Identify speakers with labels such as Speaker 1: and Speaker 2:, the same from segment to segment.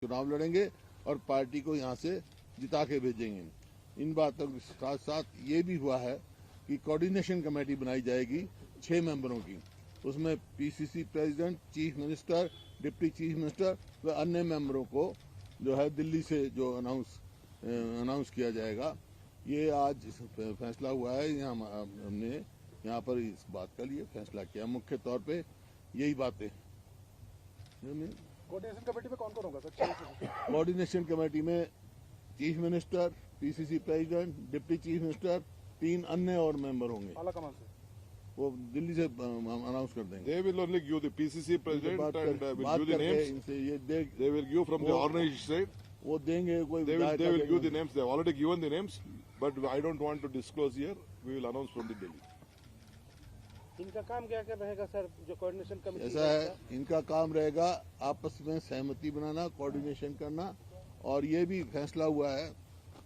Speaker 1: चुनाव लड़ेंगे और पार्टी को यहाँ से जिता के भेजेंगे। इन बातों के साथ साथ ये भी हुआ है कि कोऑर्डिनेशन कमेटी बनाई जाएगी 6 मेंबरों की। उसमें PCC president, chief minister, deputy chief minister व अन्य मेंबरों को जो है दिल्ली से जो अनाउंस किया जाएगा। ये आज फैसला हुआ है। हमने यहाँ पर इस बात का लिए फैसला किया। मुख्य तौर पे यही बातें।
Speaker 2: कोऑर्डिनेशन कमेटी में कौन कौन होगा सर?
Speaker 1: कोऑर्डिनेशन कमेटी में chief minister, PCC president, deputy chief minister, 3 अन्य और मेंबर होंगे।
Speaker 2: आला कमान से
Speaker 1: वो दिल्ली से अनाउंस कर देंगे।
Speaker 3: They will only give the PCC president and will give the names.
Speaker 1: इनसे ये
Speaker 3: They will give from the organization side.
Speaker 1: वो देंगे कोई
Speaker 3: They will give the names. They have already given the names, but I don't want to disclose here. We will announce from the Delhi.
Speaker 2: इनका काम क्या क्या रहेगा sir? जो coordination committee
Speaker 1: ऐसा है, इनका काम रहेगा आपस में सहमति बनाना, कोऑर्डिनेशन करना। और ये भी फैसला हुआ है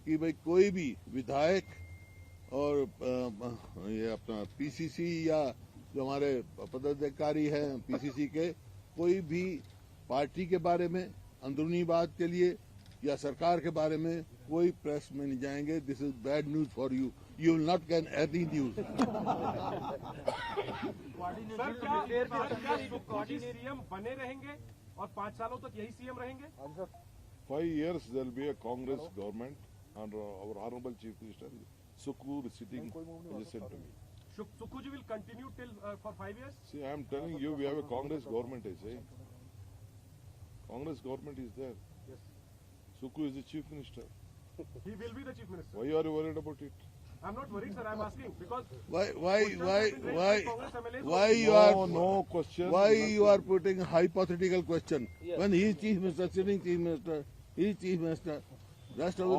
Speaker 1: कि भाई कोई भी विधायक और ये अपना पीसीसी या जो हमारे पदाधिकारी हैं पीसीसी के, कोई भी पार्टी के बारे में अंदरूनी बात के लिए या सरकार के बारे में कोई प्रेस में नहीं जाएंगे। This is bad news for you. You will not get any news.
Speaker 4: CM बने रहेंगे और 5 सालों तक यही सीएम रहेंगे?
Speaker 3: 5 years there will be a Congress government and our honorable Chief Minister Sukhu is sitting adjacent to me.
Speaker 4: Sukhuji will continue till for 5 years?
Speaker 3: See, I am telling you, we have a Congress government. I say, Congress government is there.
Speaker 4: Yes.
Speaker 3: Sukhu is the Chief Minister.
Speaker 4: He will be the chief minister.
Speaker 3: Why are you worried about it?
Speaker 4: I'm not worried, sir. I'm asking because
Speaker 1: Why
Speaker 3: No question.
Speaker 1: Why you are putting hypothetical question?
Speaker 2: Yes.
Speaker 1: When he is chief minister, sitting chief minister, he is chief minister. Rest of the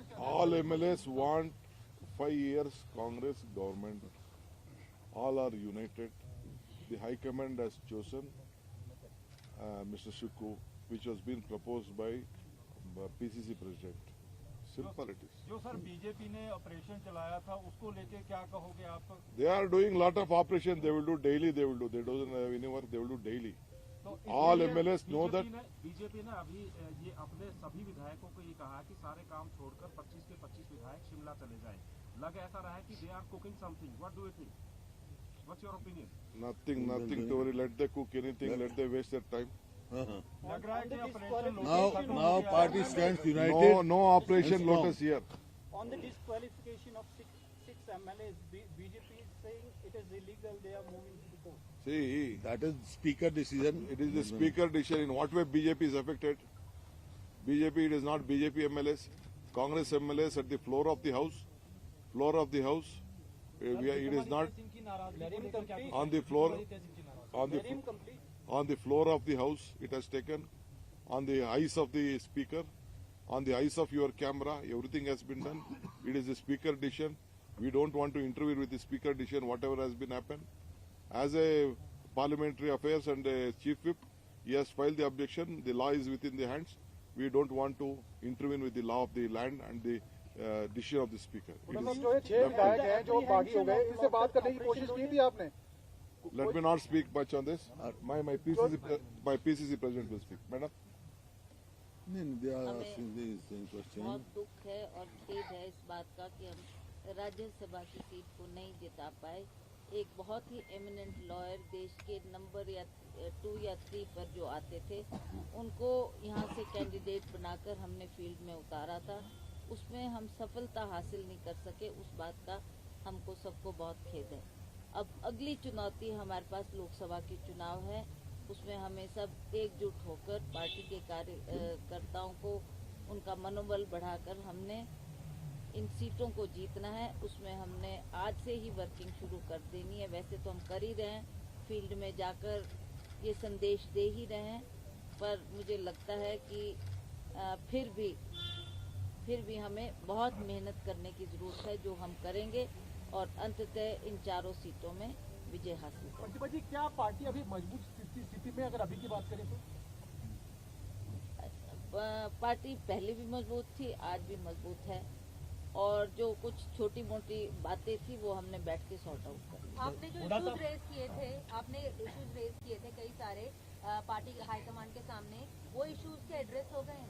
Speaker 3: All MLAs want 5 years Congress government. All are united. The High Command has chosen Mr. Sukhu, which was being proposed by PCC President. Simple it is.
Speaker 5: जो sir BJP ने operation चलाया था उसको लेके क्या कहोगे आप?
Speaker 3: They are doing lot of operation. They will do daily. They don't have any work. They will do daily.
Speaker 5: तो
Speaker 3: All MLAs know that.
Speaker 5: BJP ने अभी ये अपने सभी विधायकों को ये कहा कि सारे काम छोड़कर 25 के 25 विधायक शिमला चले जाएं। लग ऐसा रहा है कि they are cooking something. What do you think? What's your opinion?
Speaker 3: Nothing to worry. Let them cook anything. Let them waste their time.
Speaker 5: लग रहा है कि operation
Speaker 1: Now party stands united.
Speaker 3: No operation Lotus here.
Speaker 6: On the disqualification of six MLAs, BJP is saying it is illegal. They are moving to the court.
Speaker 3: See,
Speaker 1: That is speaker decision.
Speaker 3: it is the speaker decision. In what way BJP is affected? BJP, it is not BJP MLAs. Congress MLAs at the floor of the house. It is not on the floor. On the floor of the house, it has taken. On the eyes of the speaker, on the eyes of your camera, everything has been done. It is the speaker decision. We don't want to interfere with the speaker decision, whatever has been happened. As a parliamentary affairs and a chief whip, he has filed the objection. The law is within the hands. We don't want to intervene with the law of the land and the decision of the speaker. It is
Speaker 2: जो ये 6 विधायक हैं जो बागी हो गए, इनसे बात करने की कोशिश की थी आपने?
Speaker 3: Let me not speak much on this. My PCC president will speak. Madam.
Speaker 7: बहुत दुख है और खेद है इस बात का कि हम राज्यसभा की सीट को नहीं जिता पाए। एक बहुत ही एमिनेंट लॉयर देश के नंबर 2 या 3 पर जो आते थे उनको यहाँ से कैंडिडेट बनाकर हमने फील्ड में उतारा था। उसमें हम सफलता हासिल नहीं कर सके। उस बात का हमको सबको बहुत खेद है। अब अगली चुनौती हमारे पास लोकसभा की चुनाव है। उसमें हमें सब एकजुट होकर पार्टी के कार्यकर्ताओं को उनका मनोबल बढ़ाकर हमने इन सीटों को जीतना है। उसमें हमने आज से ही वर्किंग शुरू कर देनी है। वैसे तो हम कर ही रहे हैं, फील्ड में जाकर ये संदेश दे ही रहे हैं, पर मुझे लगता है कि फिर भी हमें बहुत मेहनत करने की ज़रूरत है, जो हम करेंगे और अंततः इन 4 सीटों में विजय हासिल करेंगे।
Speaker 2: प्रतिभा जी, क्या पार्टी अभी मजबूत स्थिति में, अगर अभी की बात करें तो?
Speaker 7: पार्टी पहले भी मजबूत थी, आज भी मजबूत है और जो कुछ छोटी मोटी बातें थी वो हमने बैठ के सॉर्ट आउट कर ली।
Speaker 8: आपने जो इश्यूज रेज किए थे कई सारे पार्टी हाईकमांड के सामने, वो इश्यूज के एड्रेस हो गए हैं?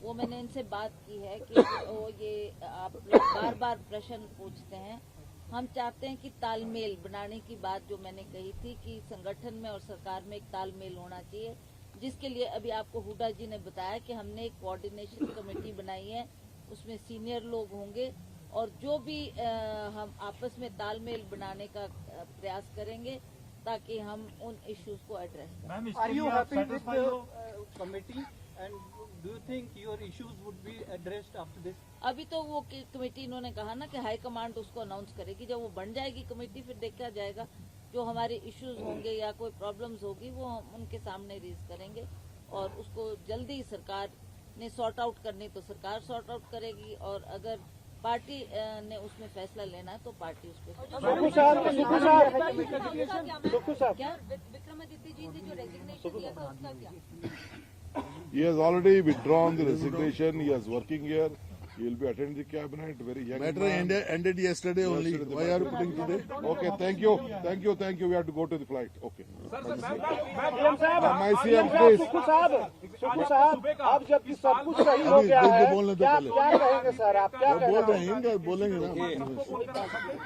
Speaker 7: वो मैंने इनसे बात की है कि वो ये आप लोग बार बार प्रश्न पूछते हैं। हम चाहते हैं कि तालमेल बनाने की बात जो मैंने कही थी कि संगठन में और सरकार में एक तालमेल होना चाहिए, जिसके लिए अभी आपको हुड्डा जी ने बताया कि हमने एक कोऑर्डिनेशन कमेटी बनाई है, उसमें सीनियर लोग होंगे और जो भी हम आपस में तालमेल बनाने का प्रयास करेंगे ताकि हम उन इश्यूज को एड्रेस करें।
Speaker 6: Are you happy with the committee and do you think your issues would be addressed after this?
Speaker 7: अभी तो वो कमेटी इन्होंने कहा ना कि हाई कमांड उसको अनाउंस करेगी, जब वो बन जाएगी कमेटी फिर देखा जाएगा जो हमारे इश्यूज होंगे या कोई प्रॉब्लम्स होगी वो हम उनके सामने रेज करेंगे और उसको जल्दी सरकार ने सॉर्ट आउट करनी तो सरकार सॉर्ट आउट करेगी और अगर पार्टी ने उसमें फैसला लेना है तो पार्टी उस पर क्या
Speaker 8: विक्रमादित्य जी ने जो रेजिग्नेशन दिया था उसका क्या?
Speaker 3: He has already withdrawn the resignation. He is working here. He will be attending the cabinet. Very young
Speaker 1: Matter
Speaker 3: man.
Speaker 1: ended yesterday only.
Speaker 3: Yesterday the
Speaker 1: Why are you
Speaker 3: matter.
Speaker 1: putting today?
Speaker 3: Okay, thank you. Thank you, thank you. We have to go to the flight. Okay.
Speaker 2: मैं
Speaker 3: ICM, please.
Speaker 2: सुखू साहब, अब जबकि सब कुछ सही हो गया
Speaker 1: अभी
Speaker 2: है,
Speaker 1: बोलने दो
Speaker 2: क्या
Speaker 1: पहले।
Speaker 2: क्या कहेंगे सर? आप क्या
Speaker 1: वो बोल रहे
Speaker 2: कहेंगे?
Speaker 1: हैं इनका बोलेंगे ना।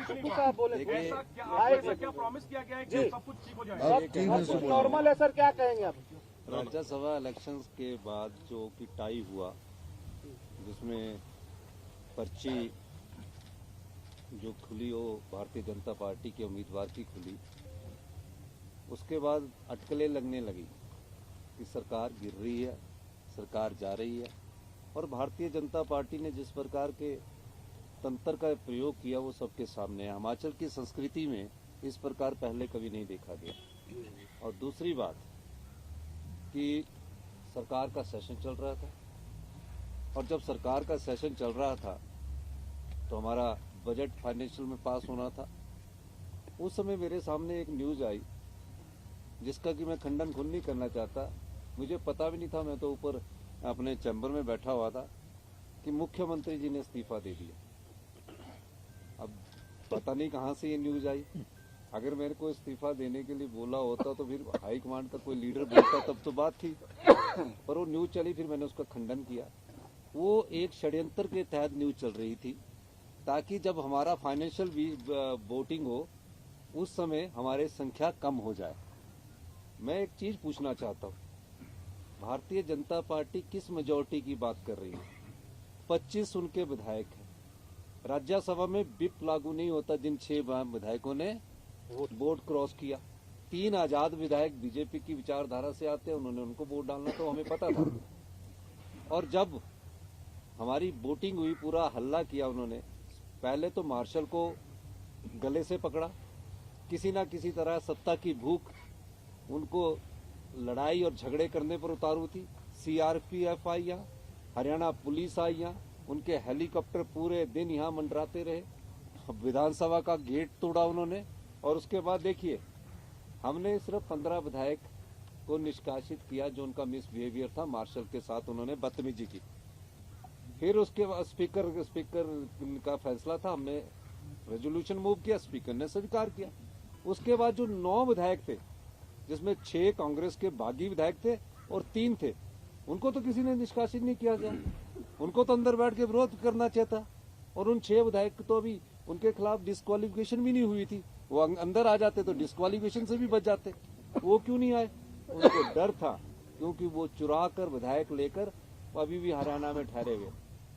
Speaker 2: सुखू साहब बोले
Speaker 5: ऐसा क्या प्रॉमिस किया गया है कि सब कुछ ठीक हो जाएगा?
Speaker 1: आप टीम में से
Speaker 2: सब
Speaker 1: बोलेंगे।
Speaker 2: नॉर्मल है सर, क्या कहेंगे आप?
Speaker 9: राज्यसभा इलेक्शंस के बाद जो कि टाई हुआ, जिसमें पर्ची जो खुली वो भारतीय जनता पार्टी के उम्मीदवार की खुली, उसके बाद अटकलें लगने लगी कि सरकार गिर रही है, सरकार जा रही है और भारतीय जनता पार्टी ने जिस प्रकार के तंत्र का प्रयोग किया वो सबके सामने है। हिमाचल की संस्कृति में इस प्रकार पहले कभी नहीं देखा गया। और दूसरी बात कि सरकार का सेशन चल रहा था और जब सरकार का सेशन चल रहा था तो हमारा बजट फाइनेंशियल में पास होना था। उस समय मेरे सामने एक न्यूज आई जिसका कि मैं खंडन खुद नहीं करना चाहता, मुझे पता भी नहीं था, मैं तो ऊपर अपने चैम्बर में बैठा हुआ था, कि मुख्यमंत्री जी ने इस्तीफा दे दिया। अब पता नहीं कहाँ से ये न्यूज आई। अगर मेरे को इस्तीफा देने के लिए बोला होता तो फिर हाई कमांड का कोई लीडर बोलता तब तो बात थी, पर वो न्यूज चली, फिर मैंने उसका खंडन किया। वो एक षड्यंत्र के तहत न्यूज चल रही थी ताकि जब हमारा फाइनेंशियल वोटिंग हो उस समय हमारे संख्या कम हो जाए। मैं एक चीज पूछना चाहता हूँ, भारतीय जनता पार्टी किस मेजोरिटी की बात कर रही है? 25 उनके विधायक हैं। राज्यसभा में विप लागू नहीं होता जिन 6 विधायकों ने वोट क्रॉस किया। 3 आजाद विधायक बीजेपी की विचारधारा से आते हैं, उन्होंने उनको वोट डालना तो हमें पता था। और जब हमारी वोटिंग हुई, पूरा हल्ला किया उन्होंने। पहले तो मार्शल को गले से पकड़ा, किसी ना किसी तरह सत्ता की भूख उनको लड़ाई और झगड़े करने पर उतारू थी। सीआरपीएफ आई यहाँ, हरियाणा पुलिस आई यहाँ, उनके हेलीकॉप्टर पूरे दिन यहाँ मंडराते रहे। विधानसभा का गेट तोड़ा उन्होंने। और उसके बाद देखिए, हमने सिर्फ 15 विधायक को निष्कासित किया जो उनका मिसबिहेवियर था, मार्शल के साथ उन्होंने बदतमीजी की। फिर उसके बाद स्पीकर का फैसला था, हमने रेजोल्यूशन मूव किया, स्पीकर ने स्वीकार किया। उसके बाद जो 9 विधायक थे, जिसमें 6 कांग्रेस के बागी विधायक थे और 3 थे, उनको तो किसी ने निष्कासित नहीं किया गया। उनको तो अंदर बैठ के विरोध करना चाहिए था। और उन 6 विधायक तो अभी उनके खिलाफ डिस्क्वालिफिकेशन भी नहीं हुई थी, वो अंदर आ जाते तो डिस्क्वालिफिकेशन से भी बच जाते। वो क्यों नहीं आए? उनको डर था, क्योंकि वो चुरा कर विधायक लेकर अभी भी हरियाणा में ठहरे हुए।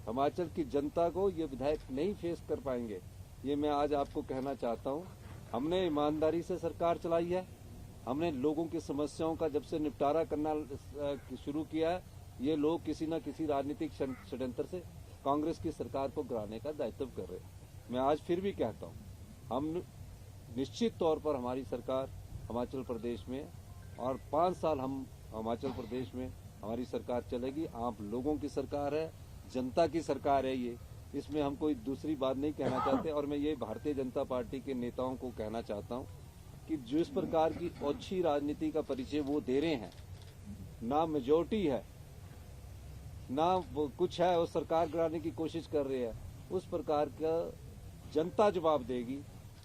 Speaker 9: हिमाचल की जनता को ये विधायक नहीं फेस कर पाएंगे, ये मैं आज आपको कहना चाहता हूँ। हमने ईमानदारी से सरकार चलाई है, हमने लोगों की समस्याओं का जब से निपटारा करना शुरू किया है, ये लोग किसी न किसी राजनीतिक षड्यंत्र से कांग्रेस की सरकार को गिराने का दायित्व कर रहे हैं। मैं आज फिर भी कहता हूँ, हम निश्चित तौर पर हमारी सरकार हिमाचल प्रदेश में, और 5 साल हम हिमाचल प्रदेश में हमारी सरकार चलेगी। आप लोगों की सरकार है, जनता की सरकार है ये, इसमें हम कोई दूसरी बात नहीं कहना चाहते। और मैं ये भारतीय जनता पार्टी के नेताओं को कहना चाहता हूँ कि जिस प्रकार की अच्छी राजनीति का परिचय वो दे रहे हैं, ना मेजोरिटी है ना वो कुछ है, वो सरकार गिराने की कोशिश कर रहे हैं। उस प्रकार का जनता जवाब देगी।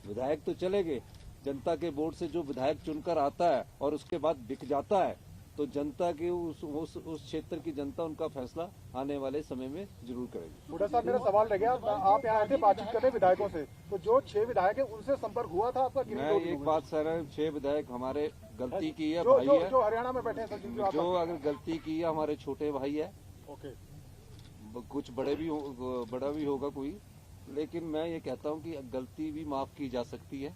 Speaker 9: विधायक तो चले गए, जनता के वोट से जो विधायक चुनकर आता है और उसके बाद बिक जाता है, तो जनता के उस क्षेत्र की जनता उनका फैसला आने वाले समय में जरूर करेगी।
Speaker 2: बूढ़ा साहब, मेरा सवाल रह गया, आप यहाँ आए थे बातचीत करने विधायकों से, तो जो 6 विधायक है उनसे संपर्क हुआ था आपका?
Speaker 9: मैं एक बात सर, 6 विधायक हमारे गलती की है,
Speaker 2: जो,
Speaker 9: भाई
Speaker 2: जो,
Speaker 9: है,
Speaker 2: जो हरियाणा में बैठे हैं,
Speaker 9: जो अगर गलती की है हमारे छोटे भाई है।
Speaker 2: ओके,
Speaker 9: कुछ बड़ा भी होगा कोई, लेकिन मैं ये कहता हूँ कि गलती भी माफ की जा सकती है।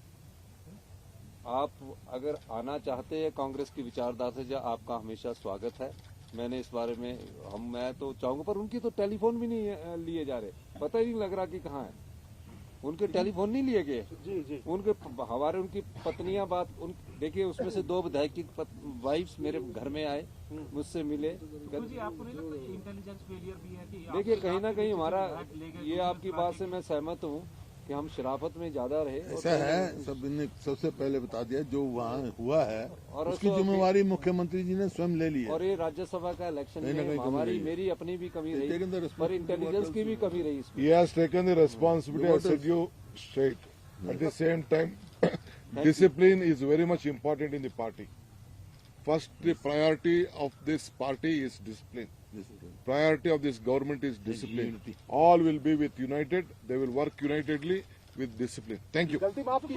Speaker 9: आप अगर आना चाहते हैं कांग्रेस की विचारधारा से, आपका हमेशा स्वागत है। मैंने इस बारे में मैं तो चाहूंगा, पर उनकी तो टेलीफोन भी नहीं लिए जा रहे, पता ही नहीं लग रहा कि कहाँ है। उनके टेलीफोन नहीं लिए गए
Speaker 2: जी।
Speaker 9: उनकी पत्नियां देखिए, उसमें से 2 विधायक की वाइफ्स मेरे घर में आए, मुझसे मिले।
Speaker 5: जी, आपको नहीं लगता ये इंटेलिजेंस फेलियर भी है कि
Speaker 9: देखिए, कहीं ना कहीं हमारा ये आपकी बात से मैं सहमत हूँ कि हम शराफत में ज्यादा रहे।
Speaker 1: ऐसा है, सबसे पहले बता दिया, जो वहाँ हुआ है
Speaker 9: और
Speaker 1: उसकी जिम्मेवारी मुख्यमंत्री जी ने स्वयं ले ली है।
Speaker 9: और ये राज्यसभा का इलेक्शन में
Speaker 1: हमारी
Speaker 9: मेरी अपनी भी कमी रही, पर इंटेलिजेंस की भी कमी रही इसमें।
Speaker 3: He has taken the responsibility, I said you straight. At the same time, discipline is very much important in the party. First, the priority of this party is discipline. Priority of this government is discipline. All will be united. They will work unitedly with discipline. Thank you.
Speaker 2: गलती माफ